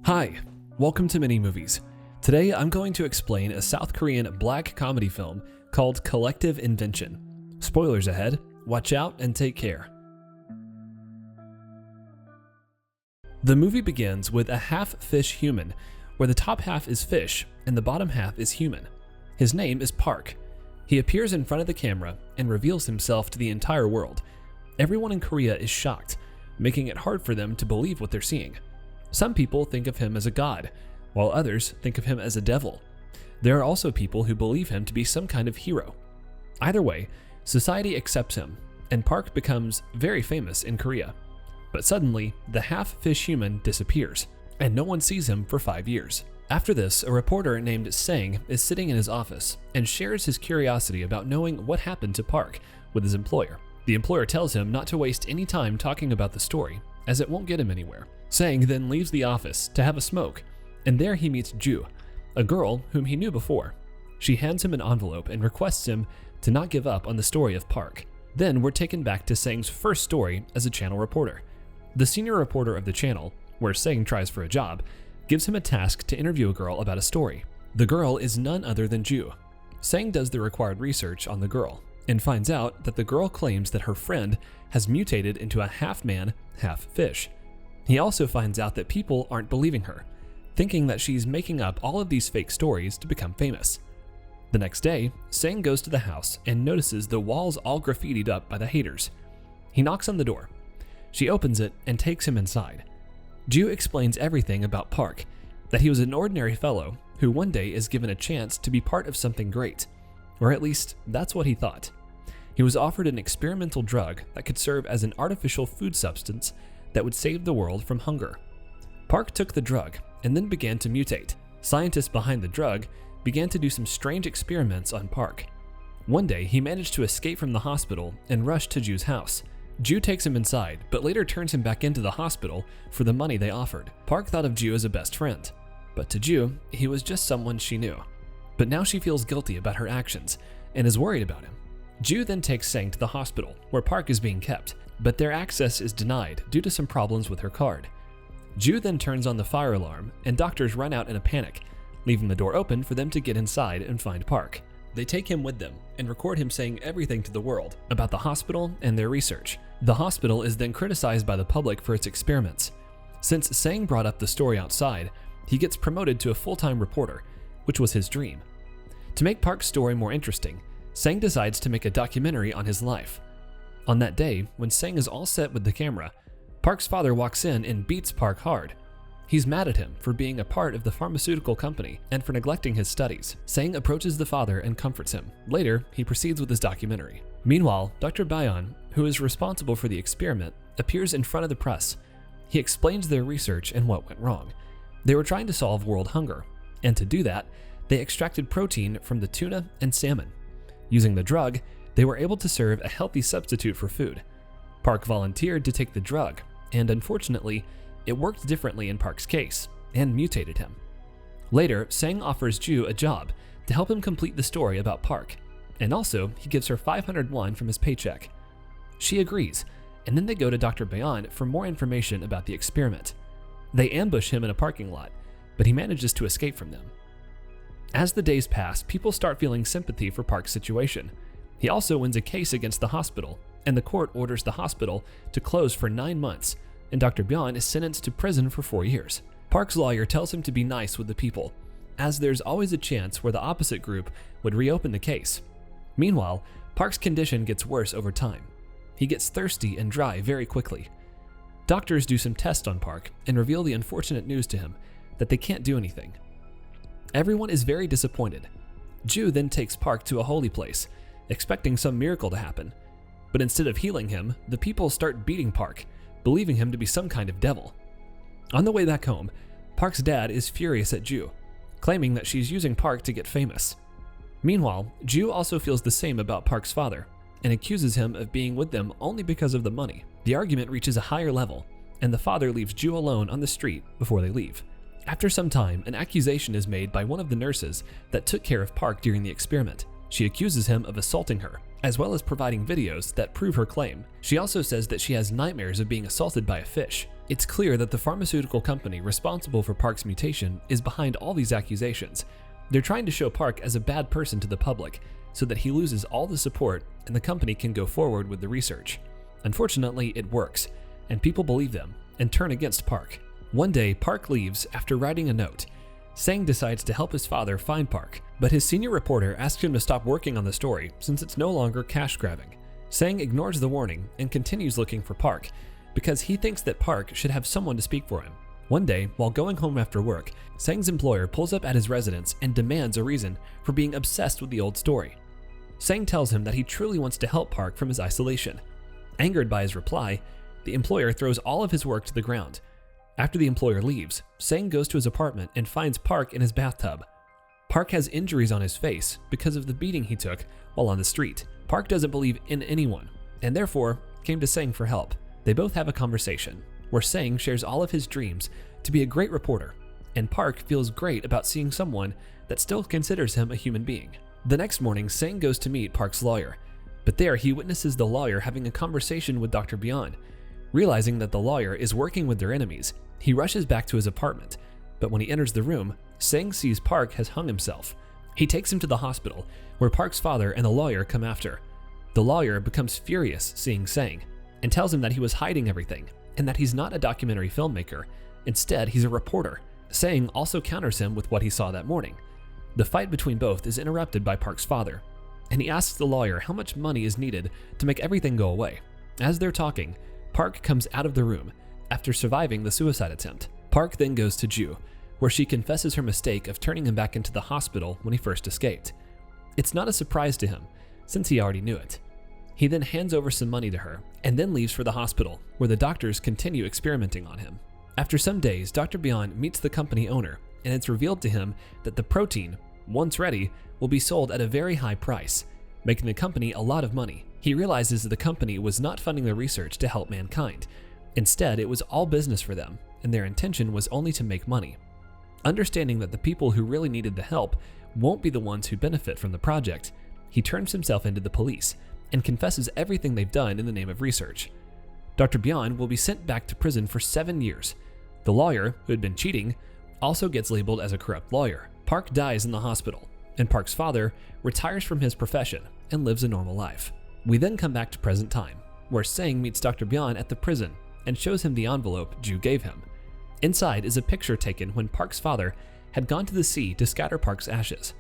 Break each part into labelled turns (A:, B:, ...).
A: Hi, welcome to Mini Movies. Today I'm going to explain a South Korean black comedy film called Collective Invention. Spoilers ahead, watch out and take care. The movie begins with a half-fish human, where the top half is fish and the bottom half is human. His name is Park. He appears in front of the camera and reveals himself to the entire world. Everyone in Korea is shocked, making it hard for them to believe what they're seeing. Some people think of him as a god, while others think of him as a devil. There are also people who believe him to be some kind of hero. Either way, society accepts him, and Park becomes very famous in Korea. But suddenly, the half-fish human disappears, and no one sees him for 5 years. After this, a reporter named Sang is sitting in his office and shares his curiosity about knowing what happened to Park with his employer. The employer tells him not to waste any time talking about the story, as it won't get him anywhere. Sang then leaves the office to have a smoke, and there he meets Ju, a girl whom he knew before. She hands him an envelope and requests him to not give up on the story of Park. Then we're taken back to Sang's first story as a channel reporter. The senior reporter of the channel, where Sang tries for a job, gives him a task to interview a girl about a story. The girl is none other than Ju. Sang does the required research on the girl and finds out that the girl claims that her friend has mutated into a half-man, half-fish. He also finds out that people aren't believing her, thinking that she's making up all of these fake stories to become famous. The next day, Sang goes to the house and notices the walls all graffitied up by the haters. He knocks on the door. She opens it and takes him inside. Ju explains everything about Park, that he was an ordinary fellow who one day is given a chance to be part of something great, or at least that's what he thought. He was offered an experimental drug that could serve as an artificial food substance that would save the world from hunger. Park took the drug and then began to mutate. Scientists behind the drug began to do some strange experiments on Park. One day, he managed to escape from the hospital and rush to Ju's house. Ju takes him inside, but later turns him back into the hospital for the money they offered. Park thought of Ju as a best friend, but to Ju, he was just someone she knew. But now she feels guilty about her actions and is worried about him. Ju then takes Sang to the hospital, where Park is being kept, but their access is denied due to some problems with her card. Ju then turns on the fire alarm, and doctors run out in a panic, leaving the door open for them to get inside and find Park. They take him with them and record him saying everything to the world about the hospital and their research. The hospital is then criticized by the public for its experiments. Since Sang brought up the story outside, he gets promoted to a full-time reporter, which was his dream. To make Park's story more interesting, Sang decides to make a documentary on his life. On that day, when Sang is all set with the camera, Park's father walks in and beats Park hard. He's mad at him for being a part of the pharmaceutical company and for neglecting his studies. Sang approaches the father and comforts him. Later, he proceeds with his documentary. Meanwhile, Dr. Bayon, who is responsible for the experiment, appears in front of the press. He explains their research and what went wrong. They were trying to solve world hunger, and to do that, they extracted protein from the tuna and salmon. Using the drug, they were able to serve a healthy substitute for food. Park volunteered to take the drug, and unfortunately, it worked differently in Park's case, and mutated him. Later, Sang offers Ju a job to help him complete the story about Park, and also he gives her 500 won from his paycheck. She agrees, and then they go to Dr. Bayon for more information about the experiment. They ambush him in a parking lot, but he manages to escape from them. As the days pass, people start feeling sympathy for Park's situation. He also wins a case against the hospital, and the court orders the hospital to close for 9 months, and Dr. Bayon is sentenced to prison for 4 years. Park's lawyer tells him to be nice with the people, as there's always a chance where the opposite group would reopen the case. Meanwhile, Park's condition gets worse over time. He gets thirsty and dry very quickly. Doctors do some tests on Park and reveal the unfortunate news to him that they can't do anything. Everyone is very disappointed. Ju then takes Park to a holy place, expecting some miracle to happen. But instead of healing him, the people start beating Park, believing him to be some kind of devil. On the way back home, Park's dad is furious at Ju, claiming that she's using Park to get famous. Meanwhile, Ju also feels the same about Park's father, and accuses him of being with them only because of the money. The argument reaches a higher level, and the father leaves Ju alone on the street before they leave. After some time, an accusation is made by one of the nurses that took care of Park during the experiment. She accuses him of assaulting her, as well as providing videos that prove her claim. She also says that she has nightmares of being assaulted by a fish. It's clear that the pharmaceutical company responsible for Park's mutation is behind all these accusations. They're trying to show Park as a bad person to the public so that he loses all the support and the company can go forward with the research. Unfortunately, it works, and people believe them and turn against Park. One day, Park leaves after writing a note. Sang decides to help his father find Park, but his senior reporter asks him to stop working on the story since it's no longer cash grabbing. Sang ignores the warning and continues looking for Park because he thinks that Park should have someone to speak for him. One day, while going home after work, Sang's employer pulls up at his residence and demands a reason for being obsessed with the old story. Sang tells him that he truly wants to help Park from his isolation. Angered by his reply, the employer throws all of his work to the ground. After the employer leaves, Sang goes to his apartment and finds Park in his bathtub. Park has injuries on his face because of the beating he took while on the street. Park doesn't believe in anyone, and therefore came to Sang for help. They both have a conversation, where Sang shares all of his dreams to be a great reporter, and Park feels great about seeing someone that still considers him a human being. The next morning, Sang goes to meet Park's lawyer, but there he witnesses the lawyer having a conversation with Dr. Beyond. Realizing that the lawyer is working with their enemies, he rushes back to his apartment, but when he enters the room, Sang sees Park has hung himself. He takes him to the hospital, where Park's father and the lawyer come after. The lawyer becomes furious seeing Sang, and tells him that he was hiding everything, and that he's not a documentary filmmaker. Instead, he's a reporter. Sang also counters him with what he saw that morning. The fight between both is interrupted by Park's father, and he asks the lawyer how much money is needed to make everything go away. As they're talking, Park comes out of the room after surviving the suicide attempt. Park then goes to Ju, where she confesses her mistake of turning him back into the hospital when he first escaped. It's not a surprise to him, since he already knew it. He then hands over some money to her, and then leaves for the hospital, where the doctors continue experimenting on him. After some days, Dr. Beyond meets the company owner, and it's revealed to him that the protein, once ready, will be sold at a very high price, making the company a lot of money. He realizes that the company was not funding the research to help mankind. Instead, it was all business for them, and their intention was only to make money. Understanding that the people who really needed the help won't be the ones who benefit from the project, he turns himself into the police and confesses everything they've done in the name of research. Dr. Beyond will be sent back to prison for 7 years. The lawyer, who had been cheating, also gets labeled as a corrupt lawyer. Park dies in the hospital, and Park's father retires from his profession and lives a normal life. We then come back to present time, where Sang meets Dr. Beyond at the prison and shows him the envelope Ju gave him. Inside is a picture taken when Park's father had gone to the sea to scatter Park's ashes.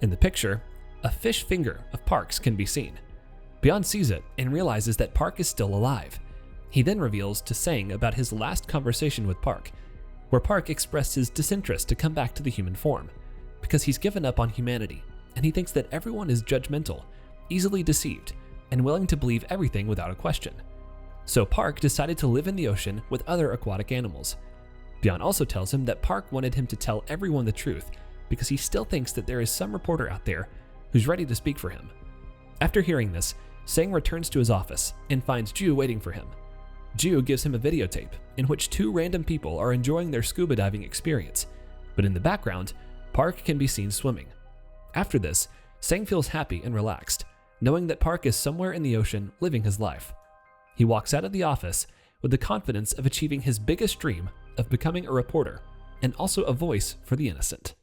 A: In the picture, a fish finger of Park's can be seen. Beyond sees it and realizes that Park is still alive. He then reveals to Sang about his last conversation with Park, where Park expressed his disinterest to come back to the human form, because he's given up on humanity, and he thinks that everyone is judgmental, easily deceived, and willing to believe everything without a question. So Park decided to live in the ocean with other aquatic animals. Beyond also tells him that Park wanted him to tell everyone the truth because he still thinks that there is some reporter out there who's ready to speak for him. After hearing this, Sang returns to his office and finds Ju waiting for him. Ju gives him a videotape in which 2 random people are enjoying their scuba diving experience, but in the background, Park can be seen swimming. After this, Sang feels happy and relaxed, knowing that Park is somewhere in the ocean living his life. He walks out of the office with the confidence of achieving his biggest dream of becoming a reporter and also a voice for the innocent.